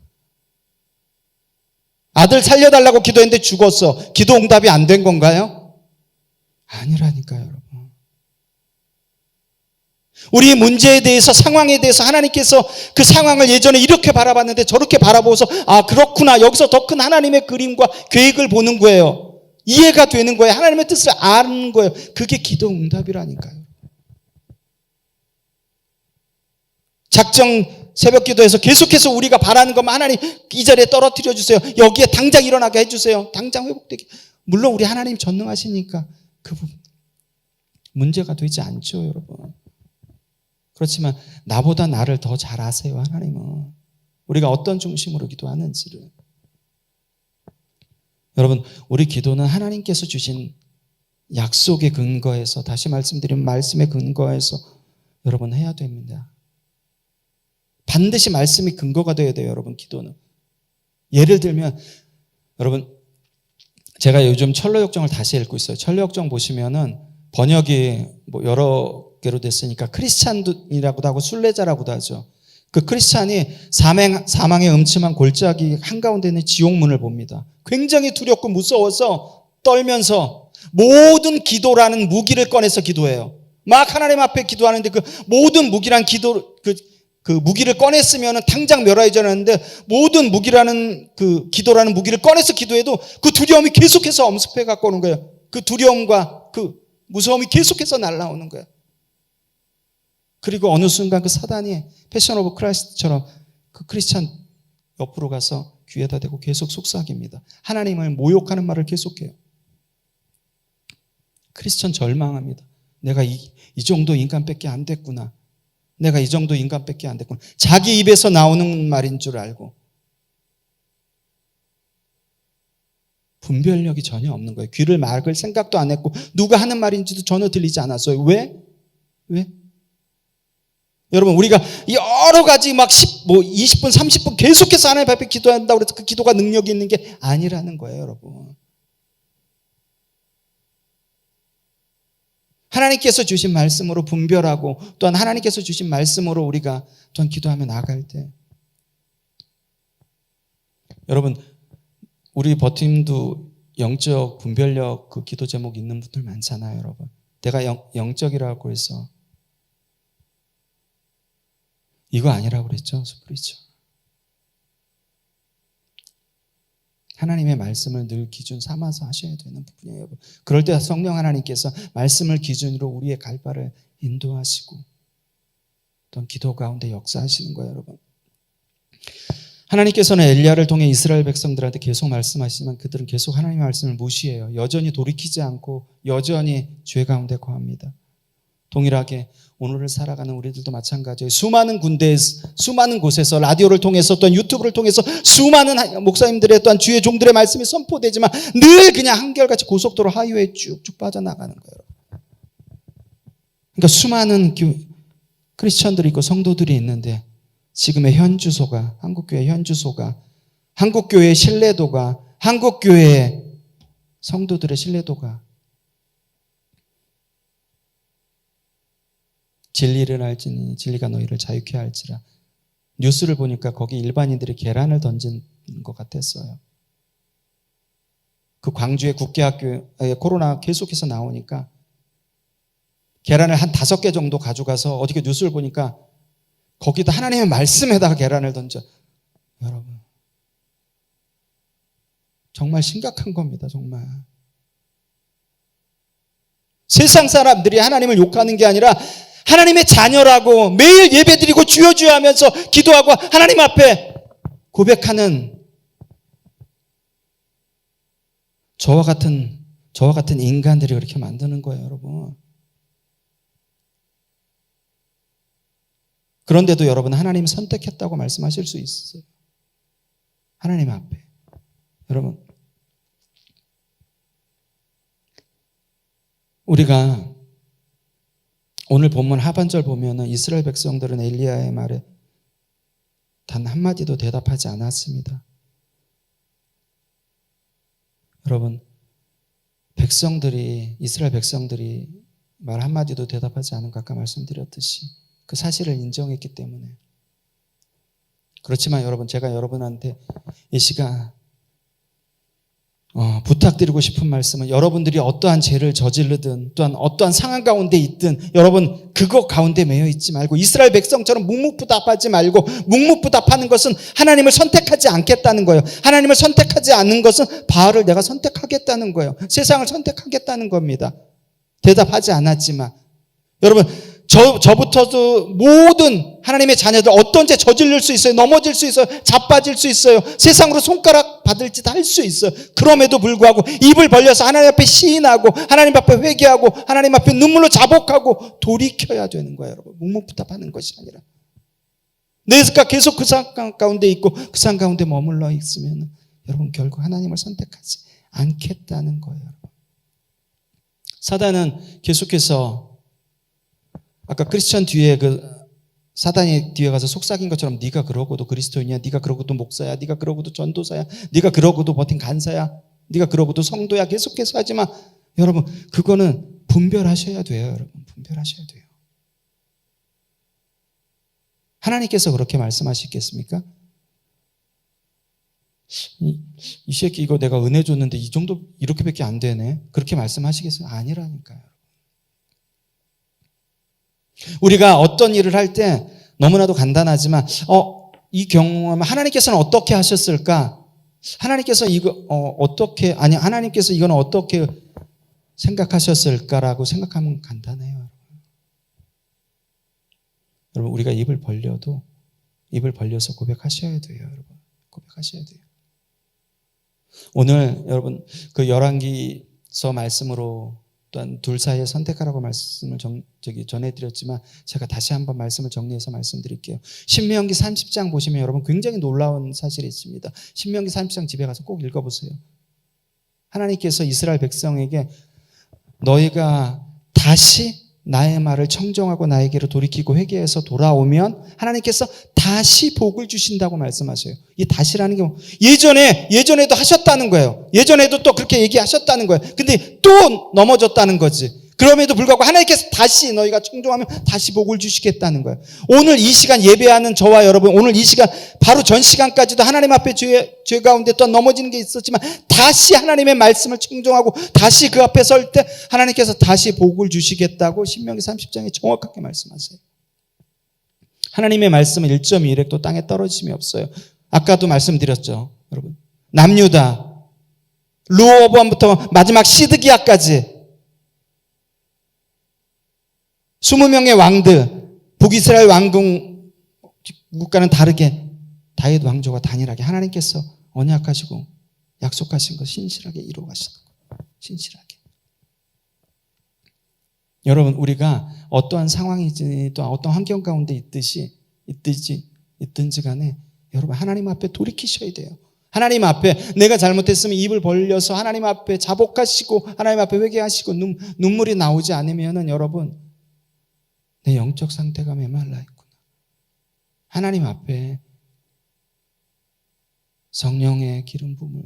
아들 살려달라고 기도했는데 죽었어. 기도 응답이 안 된 건가요? 아니라니까요, 여러분. 우리 문제에 대해서, 상황에 대해서 하나님께서 그 상황을 예전에 이렇게 바라봤는데 저렇게 바라보고서 그렇구나. 여기서 더 큰 하나님의 그림과 계획을 보는 거예요. 이해가 되는 거예요. 하나님의 뜻을 아는 거예요. 그게 기도 응답이라니까요. 작정 새벽 기도에서 계속해서 우리가 바라는 것만 하나님 이 자리에 떨어뜨려 주세요. 여기에 당장 일어나게 해주세요. 당장 회복되게. 물론 우리 하나님 전능하시니까 그 부분 문제가 되지 않죠, 여러분. 그렇지만 나보다 나를 더 잘 아세요, 하나님은. 우리가 어떤 중심으로 기도하는지를. 여러분, 우리 기도는 하나님께서 주신 약속의 근거에서, 다시 말씀드린 말씀의 근거에서 여러분 해야 됩니다. 반드시 말씀이 근거가 되어야 돼요, 여러분. 기도는. 예를 들면 여러분, 제가 요즘 철로역정을 다시 읽고 있어요. 철로역정 보시면은 번역이 여러 개로 됐으니까 크리스찬이라고도 하고 순례자라고도 하죠. 그 크리스찬이 사망의 음침한 골짜기 한가운데 있는 지옥문을 봅니다. 굉장히 두렵고 무서워서 떨면서 모든 기도라는 무기를 꺼내서 기도해요. 막 하나님 앞에 기도하는데 그 모든 무기란 기도, 그 무기를 꺼냈으면 당장 멸하여야 하는데 모든 무기라는 그 기도라는 무기를 꺼내서 기도해도 그 두려움이 계속해서 엄습해 갖고 오는 거예요. 그 두려움과 그 무서움이 계속해서 날아오는 거예요. 그리고 어느 순간 그 사단이 패션 오브 크라이스트처럼 그 크리스찬 옆으로 가서 귀에다 대고 계속 속삭입니다. 하나님을 모욕하는 말을 계속해요. 크리스찬 절망합니다. 내가 이 정도 인간밖에 안 됐구나. 내가 이 정도 인간밖에 안 됐구나. 자기 입에서 나오는 말인 줄 알고 분별력이 전혀 없는 거예요. 귀를 막을 생각도 안 했고 누가 하는 말인지도 전혀 들리지 않았어요. 왜? 여러분, 우리가 여러 가지 막 20분, 30분 계속해서 하나님 앞에 기도한다고 해서 그 기도가 능력이 있는 게 아니라는 거예요, 여러분. 하나님께서 주신 말씀으로 분별하고 또한 하나님께서 주신 말씀으로 우리가 또한 기도하며 나아갈 때 여러분, 우리 버팀도 영적 분별력 그 기도 제목 있는 분들 많잖아요, 여러분. 내가 영적이라고 해서 이거 아니라고 그랬죠, 스프리처. 하나님의 말씀을 늘 기준 삼아서 하셔야 되는 부분이에요, 여러분. 그럴 때 성령 하나님께서 말씀을 기준으로 우리의 갈 바를 인도하시고 어떤 기도 가운데 역사하시는 거예요, 여러분. 하나님께서는 엘리야를 통해 이스라엘 백성들한테 계속 말씀하시지만 그들은 계속 하나님의 말씀을 무시해요. 여전히 돌이키지 않고 여전히 죄 가운데 거합니다. 동일하게 오늘을 살아가는 우리들도 마찬가지예요. 수많은 군대에서, 수많은 곳에서 라디오를 통해서 또한 유튜브를 통해서 수많은 목사님들의 또한 주의 종들의 말씀이 선포되지만 늘 그냥 한결같이 고속도로 하이웨이에 쭉쭉 빠져나가는 거예요. 그러니까 수많은 크리스천들이 있고 성도들이 있는데 지금의 현주소가, 한국교회 현주소가, 한국교회의 신뢰도가, 한국교회의 성도들의 신뢰도가 진리를 알지니 진리가 너희를 자유케 할지라. 뉴스를 보니까 거기 일반인들이 계란을 던진 것 같았어요. 그 광주의 국계학교에 코로나 계속해서 나오니까 계란을 한 5개 정도 가져가서 어떻게 뉴스를 보니까 거기다 하나님의 말씀에다가 계란을 던져. 여러분, 정말 심각한 겁니다. 정말. 세상 사람들이 하나님을 욕하는 게 아니라 하나님의 자녀라고 매일 예배드리고 주여 주여 하면서 기도하고 하나님 앞에 고백하는 저와 같은 인간들이 그렇게 만드는 거예요, 여러분. 그런데도 여러분, 하나님 선택했다고 말씀하실 수 있어요. 하나님 앞에. 여러분, 우리가 오늘 본문 하반절 보면은 이스라엘 백성들은 엘리야의 말에 단 한마디도 대답하지 않았습니다. 여러분, 이스라엘 백성들이 말 한마디도 대답하지 않은 것 아까 말씀드렸듯이 그 사실을 인정했기 때문에. 그렇지만 여러분, 제가 여러분한테 이 시간 부탁드리고 싶은 말씀은 여러분들이 어떠한 죄를 저지르든 또한 어떠한 상황 가운데 있든 여러분 그거 가운데 매여 있지 말고 이스라엘 백성처럼 묵묵부답하지 말고 묵묵부답하는 것은 하나님을 선택하지 않겠다는 거예요. 하나님을 선택하지 않는 것은 바알을 내가 선택하겠다는 거예요. 세상을 선택하겠다는 겁니다. 대답하지 않았지만 여러분 저부터도 모든 하나님의 자녀들 어떤 죄 저지를 수 있어요. 넘어질 수 있어요. 자빠질 수 있어요. 세상으로 손가락 받을 짓 할 수 있어요. 그럼에도 불구하고 입을 벌려서 하나님 앞에 시인하고 하나님 앞에 회개하고 하나님 앞에 눈물로 자복하고 돌이켜야 되는 거예요. 여러분, 묵묵부답하는 것이 아니라 내가 계속 그 상황 가운데 있고 그 상황 가운데 머물러 있으면 여러분 결국 하나님을 선택하지 않겠다는 거예요. 여러분. 사단은 계속해서 아까 크리스천 뒤에 사단이 뒤에 가서 속삭인 것처럼 네가 그러고도 그리스도인이야, 네가 그러고도 목사야, 네가 그러고도 전도사야, 네가 그러고도 버틴 간사야, 네가 그러고도 성도야 계속해서 하지만 여러분 그거는 분별하셔야 돼요. 여러분 분별하셔야 돼요. 하나님께서 그렇게 말씀하시겠습니까? 이 새끼 이거 내가 은혜 줬는데 이 정도 이렇게밖에 안 되네 그렇게 말씀하시겠어요? 아니라니까요. 우리가 어떤 일을 할 때 너무나도 간단하지만 이 경험은 하나님께서는 어떻게 하셨을까? 하나님께서 하나님께서 이거는 어떻게 생각하셨을까라고 생각하면 간단해요. 여러분 우리가 입을 벌려서 고백하셔야 돼요. 여러분 고백하셔야 돼요. 오늘 여러분 그 열왕기서 말씀으로 또한 둘 사이에 선택하라고 말씀을 전해드렸지만 제가 다시 한번 말씀을 정리해서 말씀드릴게요. 신명기 30장 보시면 여러분 굉장히 놀라운 사실이 있습니다. 신명기 30장 집에 가서 꼭 읽어보세요. 하나님께서 이스라엘 백성에게 너희가 다시 나의 말을 청정하고 나에게로 돌이키고 회개해서 돌아오면 하나님께서 다시 복을 주신다고 말씀하셔요. 이 다시라는 게 예전에도 하셨다는 거예요. 예전에도 또 그렇게 얘기하셨다는 거예요. 근데 또 넘어졌다는 거지. 그럼에도 불구하고 하나님께서 다시 너희가 청종하면 다시 복을 주시겠다는 거예요. 오늘 이 시간 예배하는 저와 여러분, 오늘 이 시간 바로 전 시간까지도 하나님 앞에 죄 가운데 또 넘어지는 게 있었지만 다시 하나님의 말씀을 청종하고 다시 그 앞에 설 때 하나님께서 다시 복을 주시겠다고 신명기 30장에 정확하게 말씀하세요. 하나님의 말씀은 1.1획도 땅에 떨어짐이 없어요. 아까도 말씀드렸죠, 여러분. 남유다, 르호보암부터 마지막 시드기야까지 20명의 왕들, 북이스라엘 왕궁 국가는 다르게 다윗 왕조가 단일하게 하나님께서 언약하시고 약속하신 것 신실하게 이루어가시는 거예요. 신실하게. 여러분, 우리가 어떠한 상황이지 또 어떤 환경 가운데 있든지 간에 여러분 하나님 앞에 돌이키셔야 돼요. 하나님 앞에 내가 잘못했으면 입을 벌려서 하나님 앞에 자복하시고 하나님 앞에 회개하시고 눈물이 나오지 않으면은 여러분 내 영적 상태가 메말라 있구나. 하나님 앞에 성령의 기름 부음을,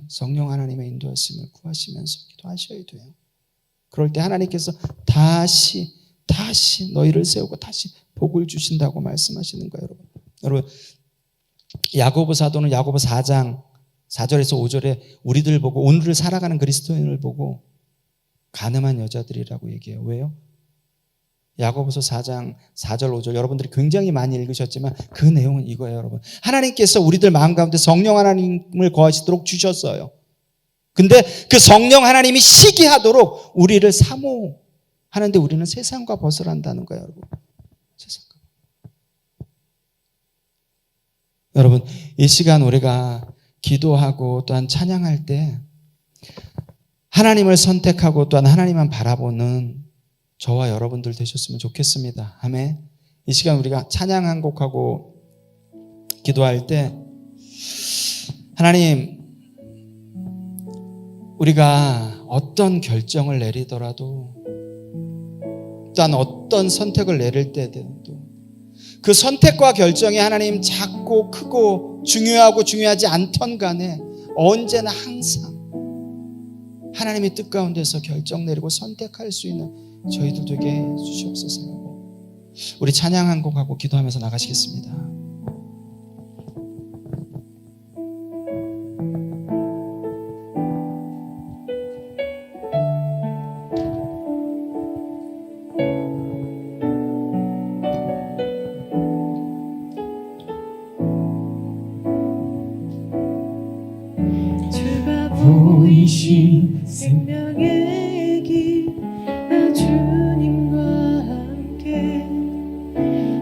성령 하나님의 인도하심을 구하시면서 기도하셔야 돼요. 그럴 때 하나님께서 다시 너희를 세우고 다시 복을 주신다고 말씀하시는 거예요, 여러분. 여러분, 야고보 사도는 야고보 4장 4절에서 5절에 우리들 보고 오늘을 살아가는 그리스도인을 보고 가늠한 여자들이라고 얘기해요. 왜요? 야고보서 4장 4절 5절 여러분들이 굉장히 많이 읽으셨지만 그 내용은 이거예요, 여러분. 하나님께서 우리들 마음 가운데 성령 하나님을 거하시도록 주셨어요. 근데 그 성령 하나님이 시기하도록 우리를 사모하는데 우리는 세상과 벗어난다는 거예요, 여러분. 세상과. 여러분, 이 시간 우리가 기도하고 또한 찬양할 때 하나님을 선택하고 또한 하나님만 바라보는 저와 여러분들 되셨으면 좋겠습니다. 아멘. 이 시간 우리가 찬양 한 곡하고 기도할 때 하나님, 우리가 어떤 결정을 내리더라도 또한 어떤 선택을 내릴 때도 그 선택과 결정이 하나님 작고 크고 중요하고 중요하지 않던 간에 언제나 항상 하나님의 뜻 가운데서 결정 내리고 선택할 수 있는 저희들 되게 해주시옵소서. 우리 찬양 한 곡하고 기도하면서 나가시겠습니다. 보이신 생명의 길, 나 주님과 함께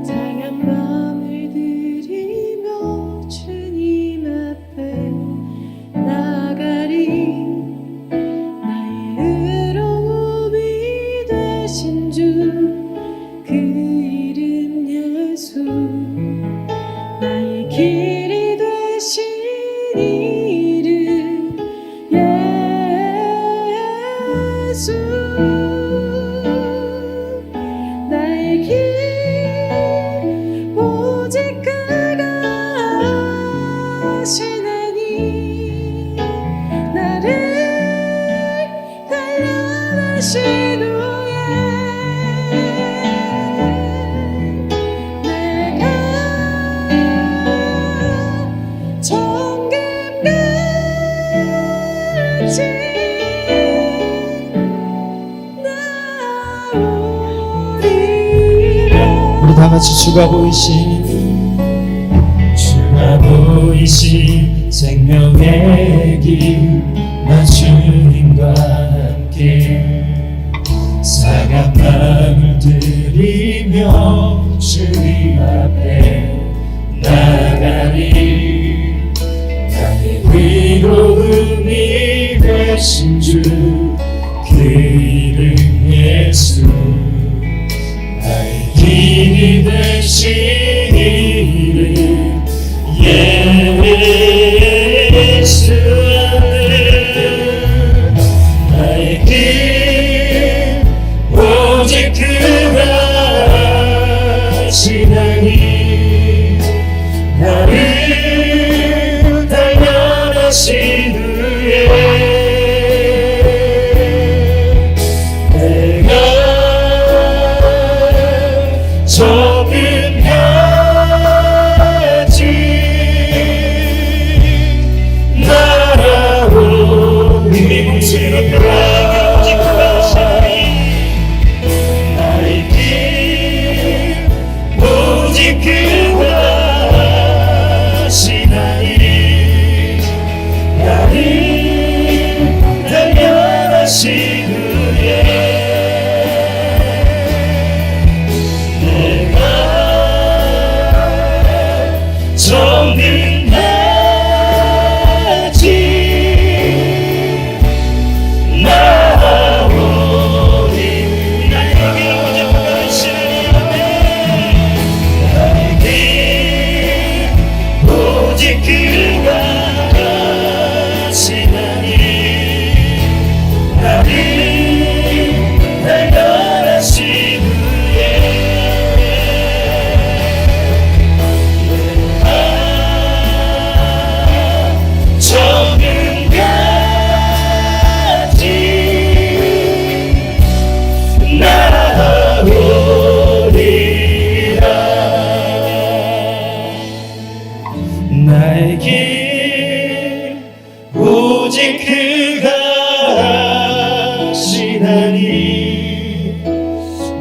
상한 마음을 들이며 주님 앞에 나가리. 나의 의로움이 되신 주 그 이름 예수, 나의 길이 되신 이름 예수. 나의 길 오직 그가 하시나니 나를 단련하신 후에 내가 정금같이 우리 다 같이 주가 보이신 생명의 길, 나 주님과 함께 사랑 마음을 들이며 주님 앞에 나가리. 나의 위로움이 되신 주 그 이름 예수, 나의 길이 되신 이름 예수. 나의 길 오직 그가 하시나니 나를 단련하신 후에 나의 길 오직 그가 하시나니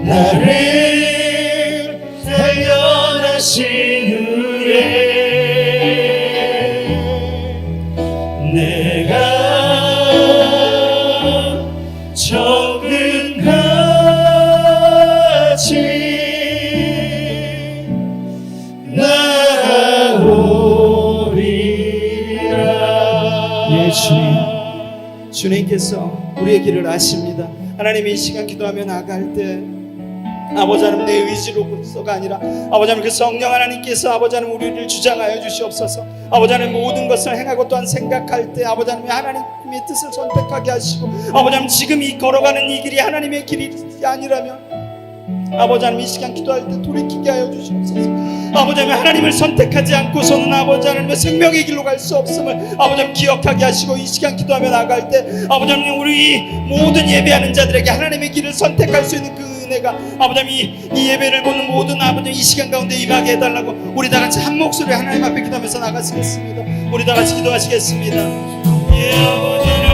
나를 발견하신 후에 내가 정금같이 나오리라. 예, 주님께서 우리의 길을 아십니다. 하나님, 이 시간 기도하며 나갈 때 아버지 하나님, 내 의지로서가 아니라 아버지 하나님, 그 성령 하나님께서 아버지 하나님 우리를 주장하여 주시옵소서. 아버지 하나님, 모든 것을 행하고 또한 생각할 때 아버지 하나님, 하나님의 뜻을 선택하게 하시고 아버지 하나님, 지금 이 걸어가는 이 길이 하나님의 길이 아니라면 아버지 하나님, 이 시간 기도할 때 돌이키게 하여 주시옵소서. 아버지 하나님, 하나님을 선택하지 않고서는 아버지 하나님의 생명의 길로 갈 수 없음을 아버지 하나님 기억하게 하시고, 이 시간 기도하며 나갈 때 아버지 하나님, 우리 모든 예배하는 자들에게 하나님의 길을 선택할 수 있는 그 은혜가 아버지 하나님, 이 예배를 보는 모든 아버지 이 시간 가운데 임하게 해달라고 우리 다 같이 한 목소리 하나님 앞에 기도하면서 나가시겠습니다. 우리 다 같이 기도하시겠습니다. 예, 아버지 하나님.